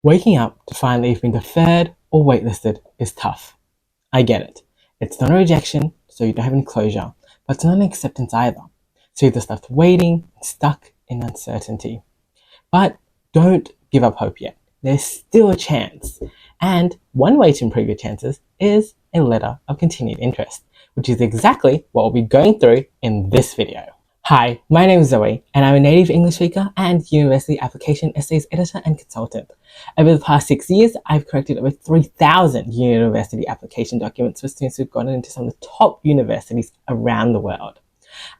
Waking up to find that you've been deferred or waitlisted is tough. I get it. It's not a rejection, so you don't have any closure, but it's not an acceptance either. So you're just left waiting, stuck in uncertainty. But don't give up hope yet. There's still a chance. And one way to improve your chances is a letter of continued interest, which is exactly what we'll be going through in this video. Hi, my name is Zoe, and I'm a native English speaker and University Application Essays Editor and Consultant. Over the past 6 years, I've corrected over 3,000 university application documents for students who've gotten into some of the top universities around the world.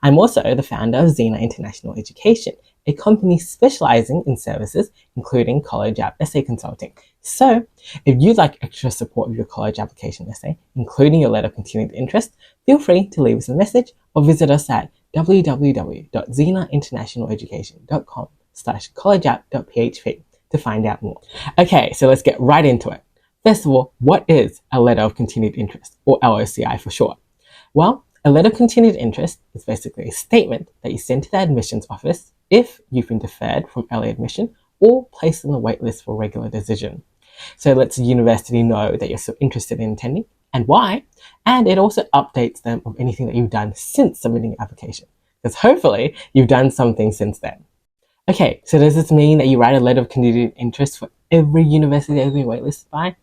I'm also the founder of Zenar International Education, a company specializing in services including college app essay consulting. So, if you'd like extra support with your college application essay, including your letter of continued interest, feel free to leave us a message or visit us at www.zenarinternationaleducation.com/collegeapp.php to find out more. Okay, so let's get right into it. First of all, what is a letter of continued interest, or LOCI for short? Well, a letter of continued interest is basically a statement that you send to the admissions office if you've been deferred from early admission or placed on the waitlist for regular decision. So it lets the university know that you're still interested in attending and why, and it also updates them of anything that you've done since submitting your application, because hopefully you've done something since then. Okay, so does this mean that you write a letter of continued interest for every university that you've been waitlisted by?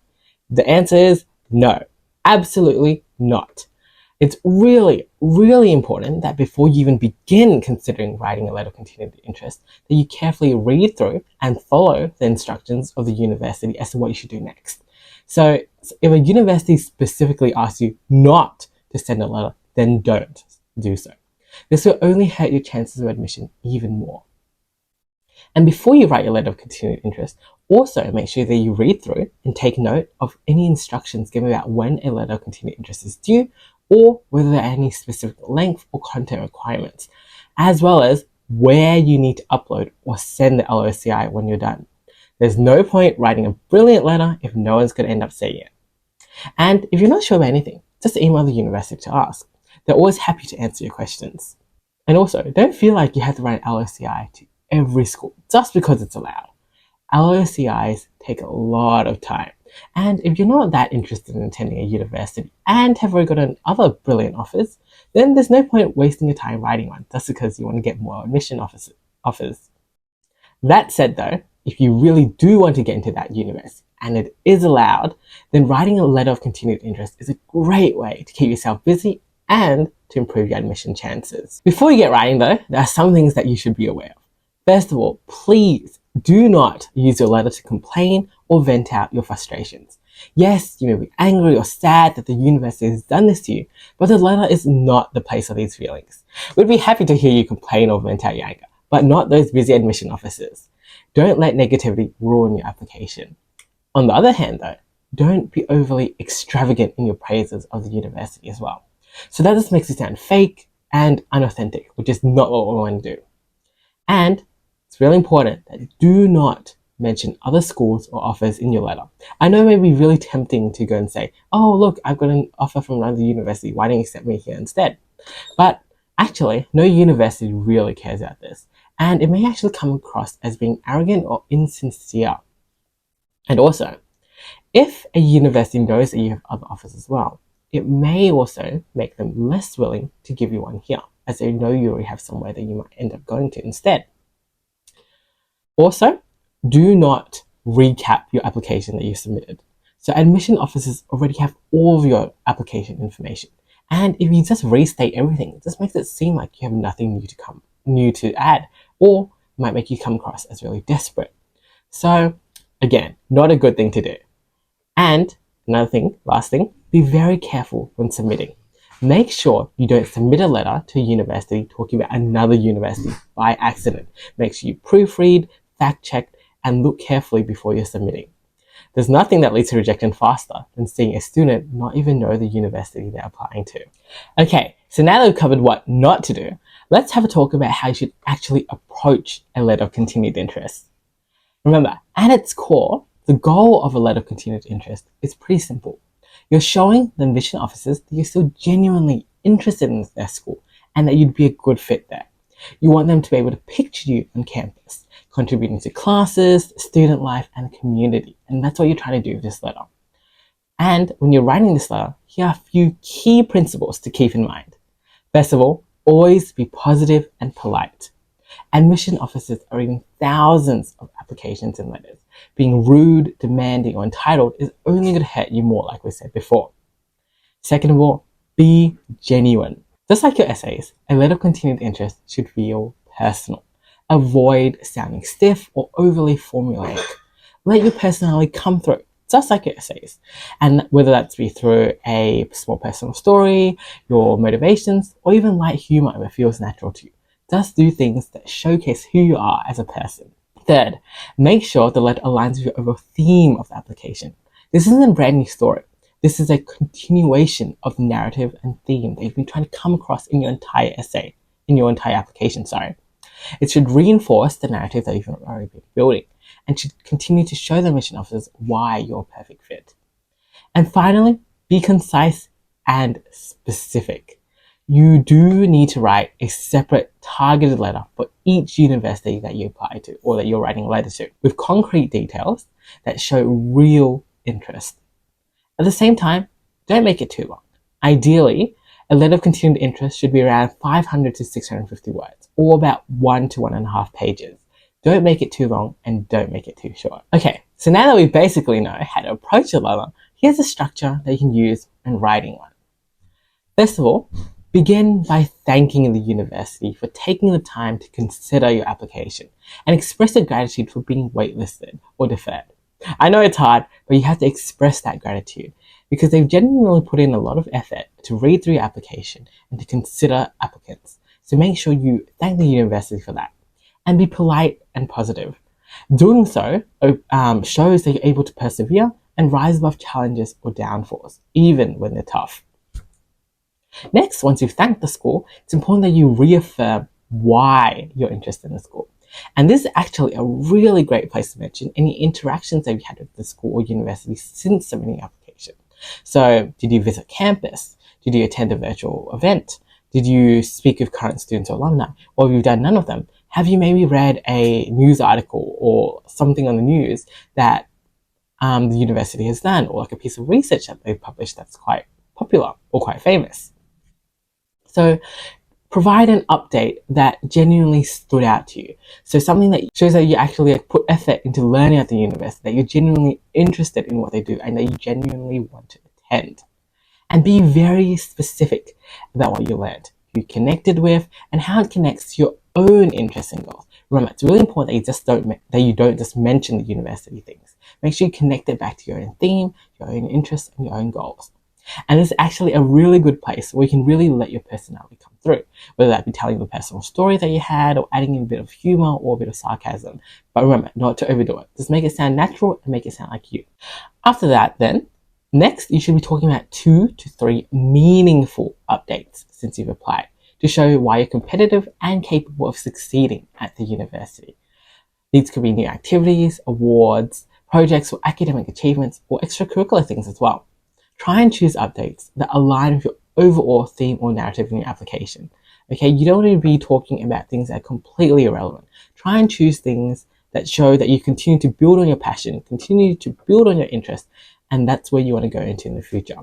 The answer is no, absolutely not. It's really, really important that before you even begin considering writing a letter of continued interest, that you carefully read through and follow the instructions of the university as to what you should do next. So if a university specifically asks you not to send a letter, then don't do so. This will only hurt your chances of admission even more. And before you write your letter of continued interest, also make sure that you read through and take note of any instructions given about when a letter of continued interest is due, or whether there are any specific length or content requirements, as well as where you need to upload or send the LOCI when you're done. There's no point writing a brilliant letter if no one's going to end up seeing it. And if you're not sure about anything, just email the university to ask. They're always happy to answer your questions. And also, don't feel like you have to write an LOCI to every school just because it's allowed. LOCIs take a lot of time. And if you're not that interested in attending a university and have already gotten other brilliant offers, then there's no point wasting your time writing one just because you want to get more admission offers. That said though, if you really do want to get into that university and it is allowed, then writing a letter of continued interest is a great way to keep yourself busy and to improve your admission chances. Before you get writing though, there are some things that you should be aware of. First of all, please do not use your letter to complain or vent out your frustrations. Yes, you may be angry or sad that the university has done this to you, but the letter is not the place for these feelings. We'd be happy to hear you complain or vent out your anger, but not those busy admission officers. Don't let negativity ruin your application. On the other hand though, don't be overly extravagant in your praises of the university as well. So that just makes it sound fake and unauthentic, which is not what we want to do. And it's really important that you do not mention other schools or offers in your letter. I know it may be really tempting to go and say, oh look, I've got an offer from another university, why don't you accept me here instead? But actually, no university really cares about this, and it may actually come across as being arrogant or insincere. And also, if a university knows that you have other offers as well, it may also make them less willing to give you one here, as they know you already have somewhere that you might end up going to instead. Also, do not recap your application that you submitted. So admission officers already have all of your application information. And if you just restate everything, it just makes it seem like you have nothing new to add, or it might make you come across as really desperate. So again, not a good thing to do. And another thing, last thing, be very careful when submitting. Make sure you don't submit a letter to a university talking about another university by accident. Make sure you proofread, fact-check, and look carefully before you're submitting. There's nothing that leads to rejection faster than seeing a student not even know the university they're applying to. Okay, so now that we've covered what not to do, let's have a talk about how you should actually approach a letter of continued interest. Remember, at its core, the goal of a letter of continued interest is pretty simple. You're showing the admission officers that you're still genuinely interested in their school and that you'd be a good fit there. You want them to be able to picture you on campus, contributing to classes, student life, and the community. And that's what you're trying to do with this letter. And when you're writing this letter, here are a few key principles to keep in mind. First of all, always be positive and polite. Admission officers are reading thousands of applications and letters. Being rude, demanding, or entitled is only going to hurt you more, like we said before. Second of all, be genuine. Just like your essays, a letter of continued interest should feel personal. Avoid sounding stiff or overly formulaic. Let your personality come through, just like your essays. And whether that's be through a small personal story, your motivations, or even light humor if it feels natural to you. Just do things that showcase who you are as a person. Third, make sure the letter aligns with your overall theme of the application. This isn't a brand new story. This is a continuation of the narrative and theme that you've been trying to come across in your entire essay, in your entire application, sorry. It should reinforce the narrative that you've already been building and should continue to show the admission officers why you're a perfect fit. And finally, be concise and specific. You do need to write a separate targeted letter for each university that you apply to or that you're writing a letter to with concrete details that show real interest. At the same time, don't make it too long. Ideally, a letter of continued interest should be around 500 to 650 words, or about 1 to 1.5 pages. Don't make it too long and don't make it too short. Okay, so now that we basically know how to approach a letter, here's a structure that you can use when writing one. First of all, begin by thanking the university for taking the time to consider your application and express your gratitude for being waitlisted or deferred. I know it's hard, but you have to express that gratitude because they've genuinely put in a lot of effort to read through your application and to consider applicants. So make sure you thank the university for that and be polite and positive. Doing so shows that you're able to persevere and rise above challenges or downfalls, even when they're tough. Next, once you've thanked the school, it's important that you reaffirm why you're interested in the school. And this is actually a really great place to mention any interactions that you had with the school or university since submitting your application. So, did you visit campus? Did you attend a virtual event? Did you speak with current students or alumni? Or if you've done none of them, have you maybe read a news article or something on the news that the university has done, or like a piece of research that they've published that's quite popular or quite famous? So, provide an update that genuinely stood out to you. So something that shows that you actually put effort into learning at the university, that you're genuinely interested in what they do and that you genuinely want to attend. And be very specific about what you learned, who you connected with, and how it connects to your own interests and goals. Remember, it's really important that you don't just mention the university things. Make sure you connect it back to your own theme, your own interests, and your own goals. And it's actually a really good place where you can really let your personality come through, whether that be telling the personal story that you had or adding in a bit of humor or a bit of sarcasm. But remember, not to overdo it. Just make it sound natural and make it sound like you. After that, then, next, you should be talking about 2 to 3 meaningful updates since you've applied to show why you're competitive and capable of succeeding at the university. These could be new activities, awards, projects or academic achievements, or extracurricular things as well. Try and choose updates that align with your overall theme or narrative in your application. Okay, you don't want to be talking about things that are completely irrelevant. Try and choose things that show that you continue to build on your passion, continue to build on your interest, and that's where you want to go into in the future.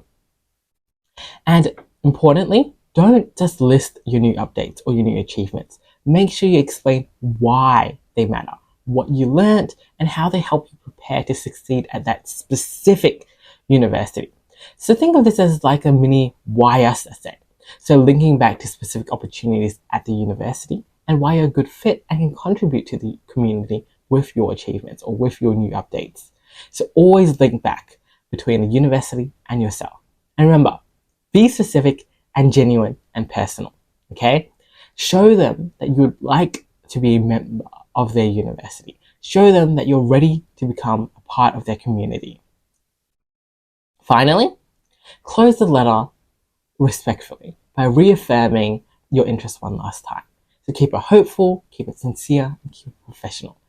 And importantly, don't just list your new updates or your new achievements. Make sure you explain why they matter, what you learned, and how they help you prepare to succeed at that specific university. So think of this as like a mini why us essay. So linking back to specific opportunities at the university and why you're a good fit and can contribute to the community with your achievements or with your new updates. So always link back between the university and yourself. And remember, be specific and genuine and personal, okay? Show them that you would like to be a member of their university. Show them that you're ready to become a part of their community. Finally, close the letter respectfully by reaffirming your interest one last time. So keep it hopeful, keep it sincere, and keep it professional.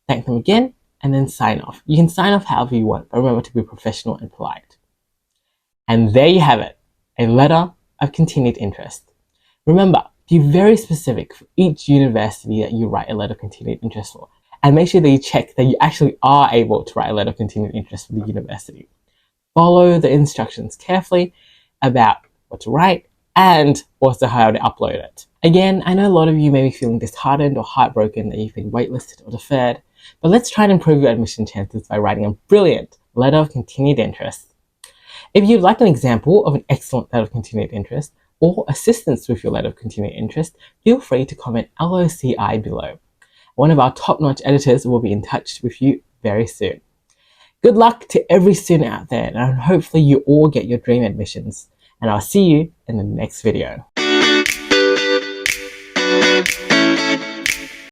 Thank them again, and then sign off. You can sign off however you want, but remember to be professional and polite. And there you have it, a letter of continued interest. Remember, be very specific for each university that you write a letter of continued interest for. and make sure that you check that you actually are able to write a letter of continued interest with the university. Follow the instructions carefully about what to write and also how to upload it. Again, I know a lot of you may be feeling disheartened or heartbroken that you've been waitlisted or deferred, but let's try and improve your admission chances by writing a brilliant letter of continued interest. If you'd like an example of an excellent letter of continued interest or assistance with your letter of continued interest, feel free to comment LOCI below. One of our top-notch editors will be in touch with you very soon. Good luck to every student out there, and hopefully you all get your dream admissions. And I'll see you in the next video.